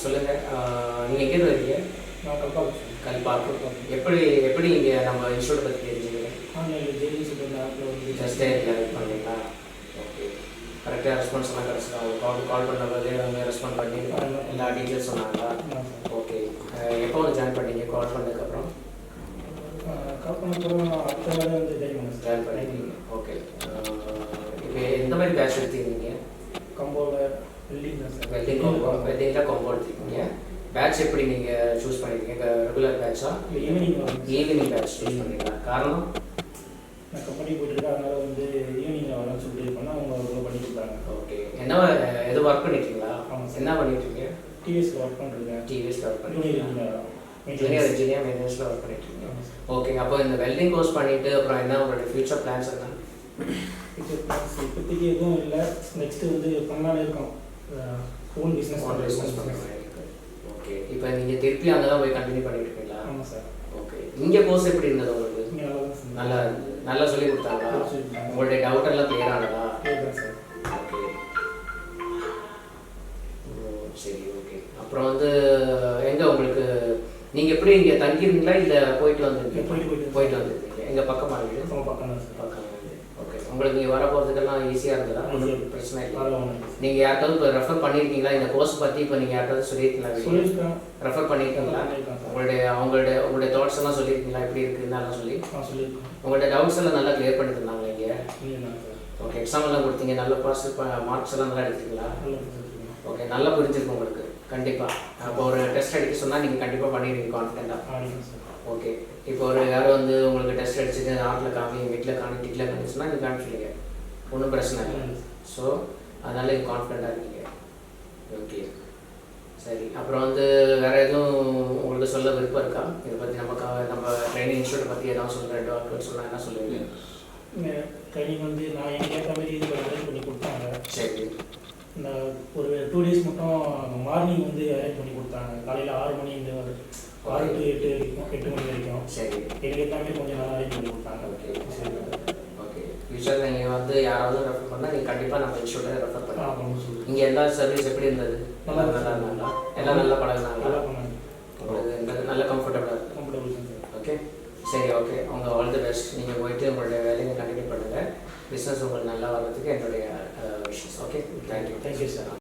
சொல்லுங்கள், நீங்கள் எங்கேருந்து வரீங்க? நான் கல்பாக்கம். எப்படி எப்படி இங்கே நம்ம இன்ஸ்டியூட் பற்றி தெரிஞ்சுக்கிறீங்க? ஆன்லைனில் ஜெயிலிங் சொல்லிட்டு ஆப்பில் வந்து ஜஸ்ட் பண்ணீங்களா? ஓகே. கரெக்டாக ரெஸ்பான்ஸ் எல்லாம் கிடச்சிட்டா? அவங்க கால் பண்ண அவங்க ரெஸ்பாண்ட் பண்ணி எல்லா டீட்டெயில்ஸ் சொன்னாங்களா? ஓகே. எப்போ வந்து ஜாயின் பண்ணீங்க? கால் பண்ணதுக்கப்புறம் கால் பண்ண அடுத்த வேலை வந்து ஜாயின் பண்ணிட்டீங்க. ஓகே. இப்போ எந்த மாதிரி பேட்ச் எடுத்துக்கிறீங்க? கம்போவில் வெல்டிங் தான் சார். வெல்டிங்கில் காம்போ எடுத்துருக்கீங்க. பேட்ச் எப்படி நீங்கள் சூஸ் பண்ணியிருக்கீங்க? ரெகுலர் பேட்சா? ஈவினிங் பேட்ச் சூஸ் பண்ணுறீங்களா? காரணம்? நான் கம்பெனி போயிட்டுருக்கேன், அதனால் வந்து ஈவினிங்கில் வரேன்னு சொல்லிட்டு பண்ணால் அவங்க அவ்வளோ பண்ணி கொடுத்தாங்க. ஓகே. என்ன எதுவும் ஒர்க் பண்ணிட்டீங்களா? ஆமாம் சார். என்ன பண்ணிட்டுருக்கீங்க? டிவிஎஸ்ல ஒர்க் பண்ணிருக்கேன். டிவிஎஸ்ல ஒர்க் பண்ணிட்டு ஜூனியர் இன்ஜினியர் மெயின்டெனன்ஸில் ஒர்க் பண்ணிட்டுருக்கீங்க. ஓகே. அப்போ இந்த வெல்டிங் கோர்ஸ் பண்ணிவிட்டு அப்புறம் என்ன உங்களோட ஃபியூச்சர் பிளான்ஸ் என்ன? இப்போதைக்கு எதுவும் இல்லை. நெக்ஸ்ட்டு வந்து பண்ணலான்னு இருக்கோம், ஓன் பிஸ்னஸ் பண்ணுறேன். ஓகே. இப்போ நீங்கள் திருப்பி அங்கே தான் போய் கண்டினியூ பண்ணிட்டு இருக்கீங்களா? ஆமாம் சார். ஓகே. இங்கே கோர்ஸ் எப்படி இருந்தது உங்களுக்கு? நல்லா நல்லா சொல்லி கொடுத்தாங்களா? உங்களுடைய டவுட் எல்லாம் கிளியர் ஆனதா? சார். ஓகே. சரி. ஓகே. அப்புறம் வந்து எங்கே உங்களுக்கு நீங்கள் எப்படி இங்கே தங்கியிருந்தீங்களா இல்லை போயிட்டு வந்துருக்கீங்க? போயிட்டு வந்துருக்கீங்க. எங்கள் பக்கமாக இருக்குது? பக்கம். ஓகே. உங்களுக்கு இங்கே வர போகிறதுக்கெல்லாம் ஈஸியாக இருந்ததா? ஒன்றும் பிரச்சனை இல்லை. நீங்கள் யாருக்காவது இப்போ ரெஃபர் பண்ணியிருக்கீங்களா இந்த கோர்ஸ் பற்றி? இப்போ நீங்கள் யாருக்காவது சொல்லியிருக்கீங்களா? ரெஃபர் பண்ணியிருக்கீங்களா? உங்களுடைய தாட்ஸ் எல்லாம் சொல்லியிருக்கீங்களா? எப்படி இருக்குதுன்னு சொல்லி உங்களுடைய டவுட்ஸ் எல்லாம் நல்லா கிளியர் பண்ணி தந்தாங்க இங்கே? ஓகே. எக்ஸாம் எல்லாம் கொடுத்தீங்க, நல்ல மார்க்ஸ் எல்லாம் நல்லா எடுத்துருக்கீங்களா? ஓகே. நல்லா புரிஞ்சிருக்கும் உங்களுக்கு கண்டிப்பாக. அப்போ ஒரு டெஸ்ட் அடிக்க சொன்னால் நீங்கள் கண்டிப்பாக பண்ணிடுவீங்க கான்ஃபிடென்ட்டாக. ஓகே. இப்போ ஒரு யாரும் வந்து உங்களுக்கு டெஸ்ட் அடிச்சுட்டு ஆட்டில் காமி வீட்டில் காமி டிக்கில் காமிச்சுன்னா நீங்கள் காமிச்சிடுங்க, ஒன்றும் பிரச்சனை இல்லை. ஸோ அதனால் நீங்கள் கான்ஃபிடென்ட்டாக இருக்கீங்க. ஓகே. சரி. அப்புறம் வந்து வேறு எதுவும் உங்களுக்கு சொல்ல விருப்பம் இருக்கா இதை பற்றி? நம்ம ட்ரைனிங் இன்ஸ்டியூட்டை பற்றி எதாவது சொல்ல 2 வார்த்தை சொன்னால் என்ன சொல்லுவீங்க? ட்ரைனிங் வந்து நான் எனக்கு ஏற்ற மாதிரி இது அரேஞ்ச் பண்ணி கொடுத்தாங்க. சரி. இந்த ஒரு 2 டேஸ் மட்டும் மார்னிங் வந்து அரேஞ்ச் பண்ணி கொடுத்தாங்க. காலையில் 6 மணி 6 to 8 மணி வரைக்கும். சரி. எனக்கு எல்லாமே கொஞ்சம் நல்லா அரேஞ்ச் பண்ணி கொடுத்தாங்க. ஓகே. சரி. ஓகே. ஃபியூச்சரில் நீங்கள் வந்து யாராவது ரெஃபர் பண்ணால் நீங்கள் கண்டிப்பாக நம்ம இன்ஸ்டியூட்டை ரெஃபர் பண்ணலாம். இங்கே எல்லா சர்வீஸ் எப்படி இருந்தது? நல்லா இருந்தாங்களா? எல்லாம் நல்லா பழகினாங்களா? உங்களுக்கு நல்ல கம்ஃபர்டபுளாக இருக்குது? ஓகே. சரி. ஓகே. அவங்க ஆல் தி பெஸ்ட். நீங்கள் போயிட்டு உங்களுடைய வேலையை கண்டினியூ பண்ணுங்கள். பிஸ்னஸ் உங்களுக்கு நல்லா வர்றதுக்கு என்னுடைய விஷஸ். ஓகே. Thank you sir.